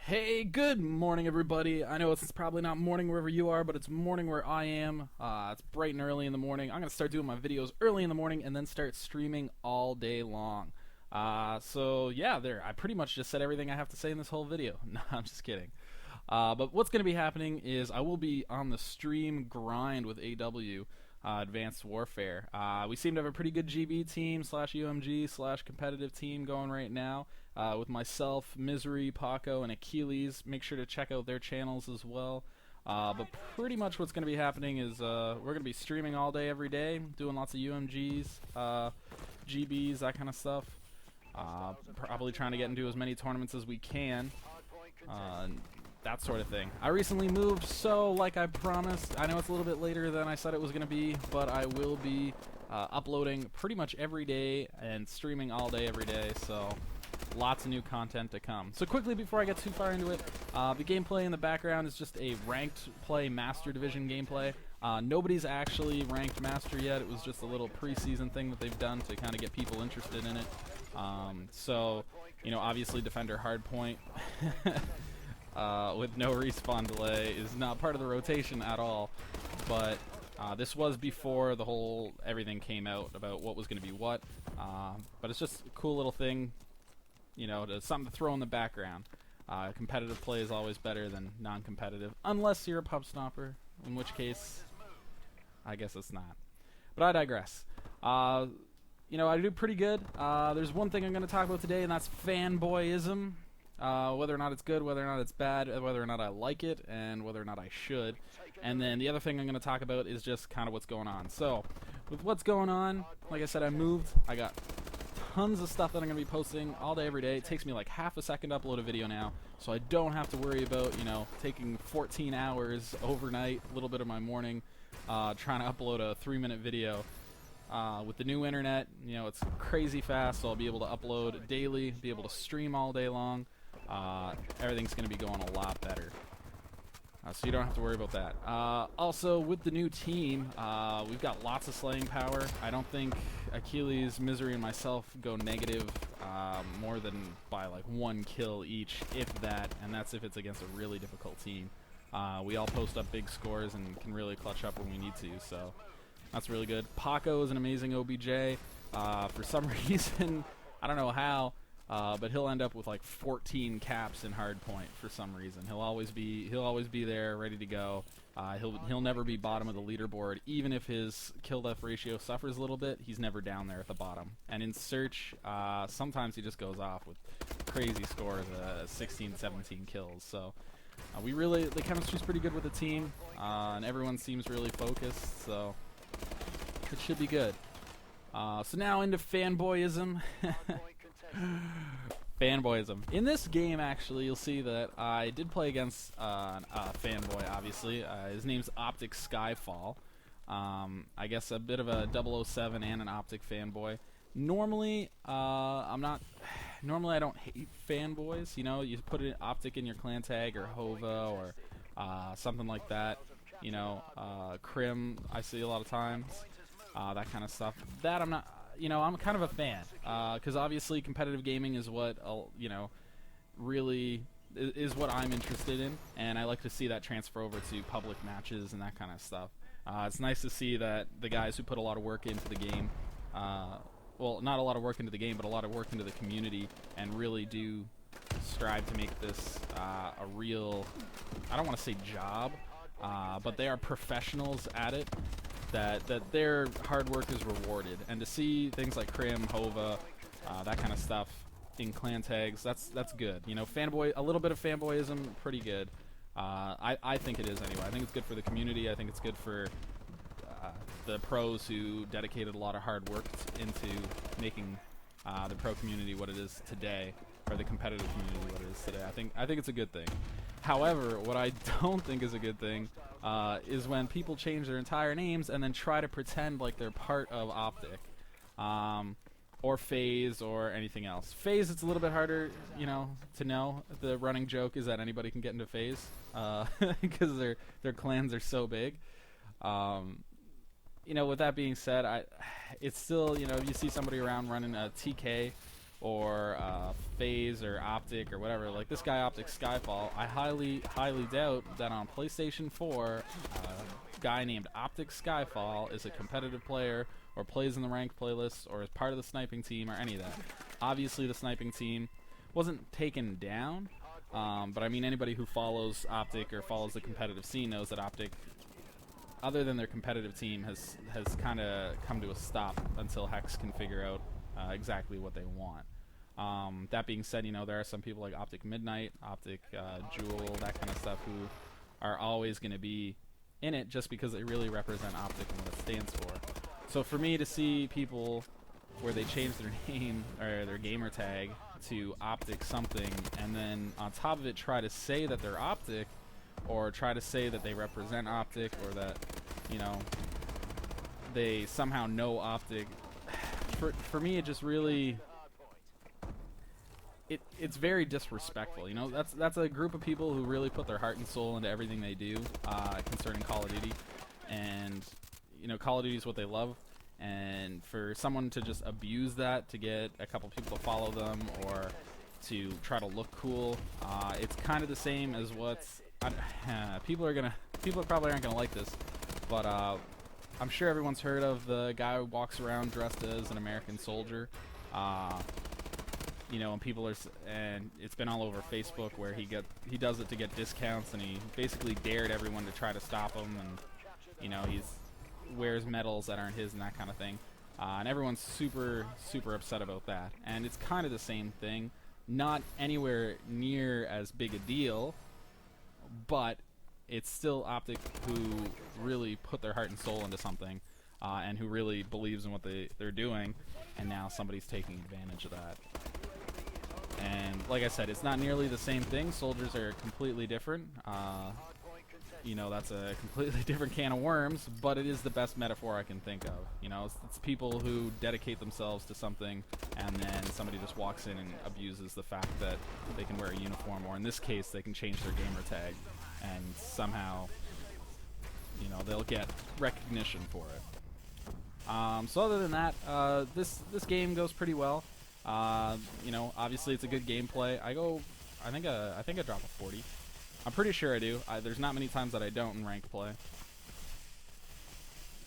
Hey, good morning, everybody. I know it's probably not morning wherever you are, but it's morning where I am. It's bright and early in the morning. I'm going to start doing my videos early in the morning and then start streaming all day long. So yeah, there. I pretty much just said everything I have to say in this whole video. No, I'm just kidding. But what's going to be happening is I will be on the stream grind with AW. Advanced Warfare. We seem to have a pretty good GB team slash UMG slash competitive team going right now with myself, Misery, Paco, and Achilles. Make sure to check out their channels as well. But pretty much what's going to be happening is we're going to be streaming all day every day, doing lots of UMGs, GBs, that kind of stuff. Probably trying to get into as many tournaments as we can. That sort of thing. I recently moved, so like I promised, I know it's a little bit later than I said it was going to be, but I will be uploading pretty much every day and streaming all day every day, so lots of new content to come. So quickly, before I get too far into it, the gameplay in the background is just a ranked play Master Division gameplay. Nobody's actually ranked Master yet. It was just a little preseason thing that they've done to kind of get people interested in it. So, you know, obviously Defender Hardpoint with no respawn delay is not part of the rotation at all, but this was before the whole everything came out about what was going to be what, but it's just a cool little thing, you know, something to throw in the background. Competitive play is always better than non-competitive, unless you're a pub stopper, in which case I guess it's not. But I digress. You know, I do pretty good. There's one thing I'm going to talk about today, and that's fanboyism. Whether or not it's good, whether or not it's bad, whether or not I like it, and whether or not I should. And then the other thing I'm going to talk about is just kind of what's going on. So, with what's going on, like I said, I moved. I got tons of stuff that I'm going to be posting all day, every day. It takes me like half a second to upload a video now, so I don't have to worry about, you know, taking 14 hours overnight, a little bit of my morning, trying to upload a 3-minute video. With the new internet, you know, it's crazy fast, so I'll be able to upload daily, be able to stream all day long. Everything's going to be going a lot better. So you don't have to worry about that. Also, with the new team, we've got lots of slaying power. I don't think Achilles, Misery, and myself go negative more than by like 1 kill each, if that, and that's if it's against a really difficult team. We all post up big scores and can really clutch up when we need to, so that's really good. Paco is an amazing OBJ. For some reason, I don't know how, but he'll end up with like 14 caps in hardpoint for some reason. He'll always be there, ready to go. He'll never be bottom of the leaderboard, even if his kill-death ratio suffers a little bit. He's never down there at the bottom. And in search, sometimes he just goes off with crazy scores, 16, 17 kills. So the chemistry's pretty good with the team, and everyone seems really focused. So it should be good. So now into fanboyism. Fanboyism. In this game, actually, you'll see that I did play against a fanboy, obviously. His name's Optic Skyfall. I guess a bit of a 007 and an Optic fanboy. Normally, Normally, I don't hate fanboys. You know, you put an Optic in your clan tag, or Hova, or something like that. You know, Crim, I see a lot of times. That kind of stuff. That I'm not. You know, I'm kind of a fan, because obviously competitive gaming is what, you know, really is what I'm interested in, and I like to see that transfer over to public matches and that kind of stuff. It's nice to see that the guys who put a lot of work into the game, well, not a lot of work into the game, but a lot of work into the community, and really do strive to make this a real, I don't want to say job, but they are professionals at it. That their hard work is rewarded, and to see things like Crim, Hova, that kind of stuff in clan tags, that's good. You know, a little bit of fanboyism, pretty good. I think it is anyway. I think it's good for the community. I think it's good for the pros who dedicated a lot of hard work into making the pro community what it is today, or the competitive community what it is today. I think it's a good thing. However, what I don't think is a good thing is when people change their entire names and then try to pretend like they're part of Optic, or FaZe, or anything else. FaZe, it's a little bit harder, you know, to know. The running joke is that anybody can get into FaZe, because their clans are so big. You know, with that being said, it's still, you know, if you see somebody around running a TK or Phase or Optic or whatever, like this guy Optic Skyfall, I highly doubt that on PlayStation 4 a guy named Optic Skyfall is a competitive player or plays in the ranked playlist or is part of the sniping team or any of that. Obviously the sniping team wasn't taken down, but I mean anybody who follows Optic or follows the competitive scene knows that Optic, other than their competitive team, has kind of come to a stop until Hex can figure out exactly what they want. That being said, you know, there are some people like Optic Midnight, Optic Jewel, that kind of stuff, who are always going to be in it just because they really represent Optic and what it stands for. So for me to see people where they change their name or their gamer tag to Optic something, and then on top of it try to say that they're Optic, or try to say that they represent Optic, or that, you know, they somehow know Optic, for me it just really, it's very disrespectful. You know, that's a group of people who really put their heart and soul into everything they do concerning Call of Duty, and you know, Call of Duty is what they love. And for someone to just abuse that to get a couple people to follow them or to try to look cool, it's kind of the same as what's people probably aren't gonna like this, but I'm sure everyone's heard of the guy who walks around dressed as an American soldier. You know, and people are, and it's been all over Facebook where he does it to get discounts, and he basically dared everyone to try to stop him, and you know, he's wears medals that aren't his and that kind of thing, and everyone's super upset about that. And it's kind of the same thing, not anywhere near as big a deal, but it's still Optic who really put their heart and soul into something, and who really believes in what they're doing, and now somebody's taking advantage of that. And like I said, it's not nearly the same thing. Soldiers are completely different. You know, that's a completely different can of worms, but it is the best metaphor I can think of. You know, it's people who dedicate themselves to something, and then somebody just walks in and abuses the fact that they can wear a uniform, or in this case, they can change their gamer tag, and somehow, you know, they'll get recognition for it. So other than that, this game goes pretty well. You know, obviously it's a good gameplay. I think I drop a 40. I'm pretty sure I do. There's not many times that I don't in ranked play.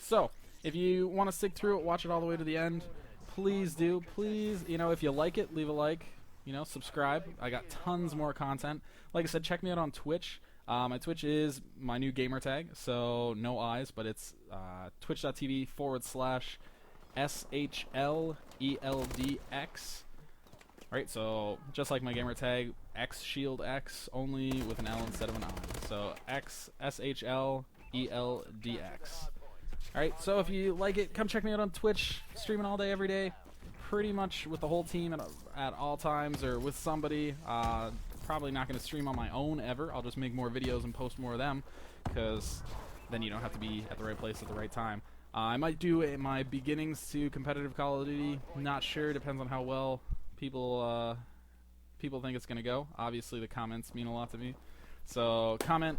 So, if you want to stick through it, watch it all the way to the end, please do. Please, you know, if you like it, leave a like. You know, subscribe. I got tons more content. Like I said, check me out on Twitch. My Twitch is my new gamer tag, so no eyes, but it's twitch.tv/SHLELDX. Alright, so just like my gamer tag, X Shield X, only with an L instead of an I. So SHLELDX. Alright, so if you like it, come check me out on Twitch, streaming all day, every day, pretty much with the whole team at all times, or with somebody. Probably not going to stream on my own ever. I'll just make more videos and post more of them, because then you don't have to be at the right place at the right time. I might do my beginnings to competitive Call of Duty. Not sure, depends on how well people think it's gonna go. Obviously the comments mean a lot to me, so comment,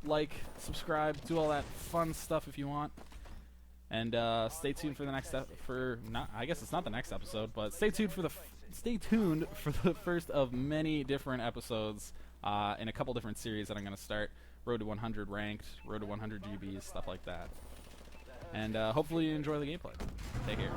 like, subscribe, do all that fun stuff if you want, and stay tuned for the next I guess it's not the next episode, but stay tuned for the first of many different episodes in a couple different series that I'm gonna start. Road to 100 ranked, Road to 100 GBs, stuff like that. And hopefully you enjoy the gameplay. Take care.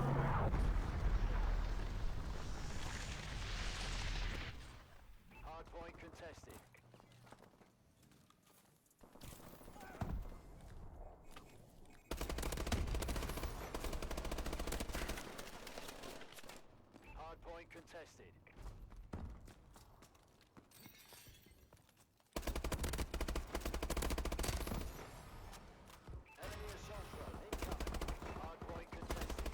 Contested. Enemy assault drone incoming. Hardpoint contested.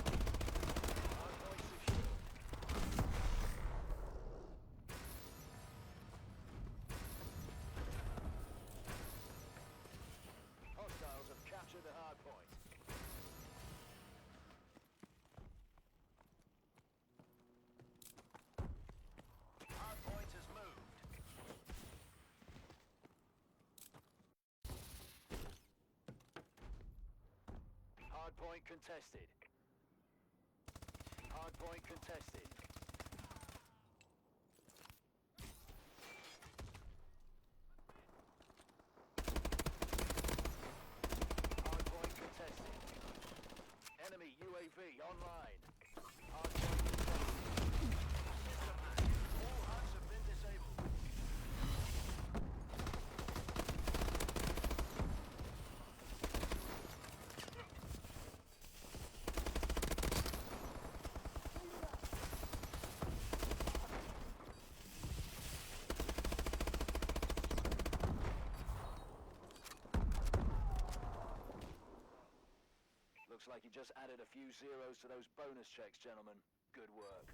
Hardpoint secure. Hostiles have captured the hardpoint. Hardpoint has moved. Hardpoint contested. Hardpoint contested. few zeros to those bonus checks, gentlemen. Good work.